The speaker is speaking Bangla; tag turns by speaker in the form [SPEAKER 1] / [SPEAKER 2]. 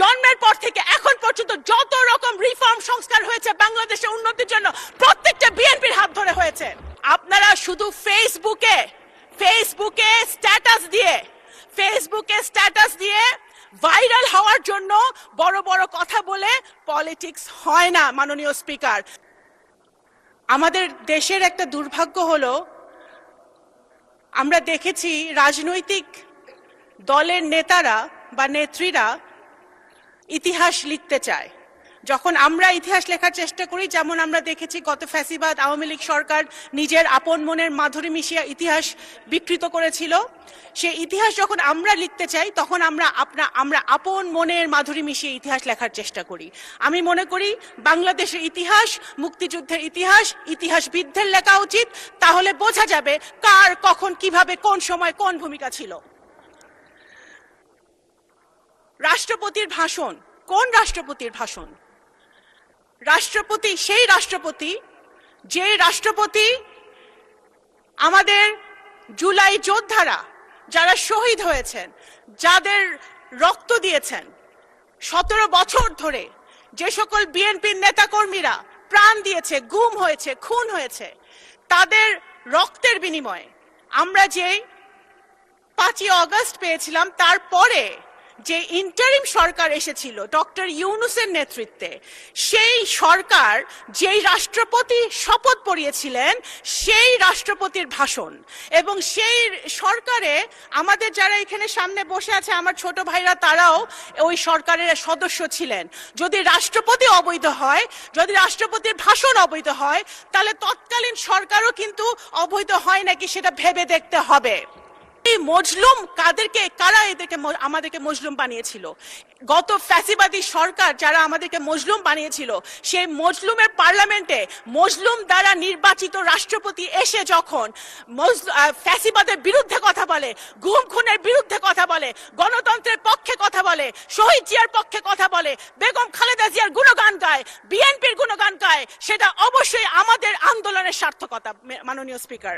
[SPEAKER 1] জন্মের পর থেকে এখন পর্যন্ত যত রকম রিফর্ম সংস্কার হয়েছে বাংলাদেশের উন্নতির জন্য প্রত্যেকটা বিএনপির হাত ধরে হয়েছে। আপনারা শুধু ফেসবুকে স্ট্যাটাস দিয়ে ভাইরাল হওয়ার জন্য বড় বড় কথা বলে পলিটিক্স হয় না। মাননীয় স্পিকার, আমাদের দেশের একটা দুর্ভাগ্য হলো আমরা দেখেছি রাজনৈতিক দলের নেতারা বা নেত্রীরা ইতিহাস লিখতে চায়। যখন আমরা ইতিহাস লেখার চেষ্টা করি, যেমন আমরা দেখেছি গত ফ্যাসিবাদ আওয়ামী লীগ সরকার নিজের আপন মনের মাধুরী মিশিয়ে ইতিহাস বিকৃত করেছিল, সেই ইতিহাস যখন আমরা লিখতে চাই তখন আমরা আপন মনের মাধুরী মিশিয়ে ইতিহাস লেখার চেষ্টা করি। আমি মনে করি বাংলাদেশের ইতিহাস, মুক্তিযুদ্ধের ইতিহাসবিদদের লেখা উচিত, তাহলে বোঝা যাবে কার কখন কিভাবে কোন সময় কোন ভূমিকা ছিল। রাষ্ট্রপতির ভাষণ, কোন রাষ্ট্রপতির ভাষণ? রাষ্ট্রপতি সেই রাষ্ট্রপতি যে রাষ্ট্রপতি আমাদের জুলাই যোদ্ধারা যারা শহীদ হয়েছেন, যাদের রক্ত দিয়েছেন 17 বছর ধরে, যে সকল বিএনপির নেতাকর্মীরা প্রাণ দিয়েছে, গুম হয়েছে, খুন হয়েছে, তাদের রক্তের বিনিময়ে আমরা যে 5ই আগস্ট পেয়েছিলাম, তারপরে যে ইন্টারিম সরকার এসেছিল ডক্টর ইউনূসের নেতৃত্বে, সেই সরকার যেই রাষ্ট্রপতি শপথ পড়িয়েছিলেন সেই রাষ্ট্রপতির ভাষণ, এবং সেই সরকারে আমাদের যারা এখানে সামনে বসে আছে আমার ছোট ভাইরা, তারাও ওই সরকারের সদস্য ছিলেন। যদি রাষ্ট্রপতি অবৈধ হয়, যদি রাষ্ট্রপতির ভাষণ অবৈধ হয়, তাহলে তৎকালীন সরকারও কিন্তু অবৈধ হয় নাকি সেটা ভেবে দেখতে হবে। মজলুম কারা আমাদেরকে মজলুম বানিয়েছিল? গত ফ্যাসিবাদী সরকার যারা আমাদেরকে মজলুম বানিয়েছিল, সেই মজলুমের পার্লামেন্টে মজলুম দ্বারা নির্বাচিত রাষ্ট্রপতি এসে যখন ফ্যাসিবাদের বিরুদ্ধে কথা বলে, গুম খুনের বিরুদ্ধে কথা বলে, গণতন্ত্রের পক্ষে কথা বলে, শহীদ জিয়ার পক্ষে কথা বলে, বেগম খালেদা জিয়ার গুণগান গায়, বিএনপির গুণগান গায়, সেটা অবশ্যই আমাদের আন্দোলনের সার্থকতা। মাননীয় স্পিকার।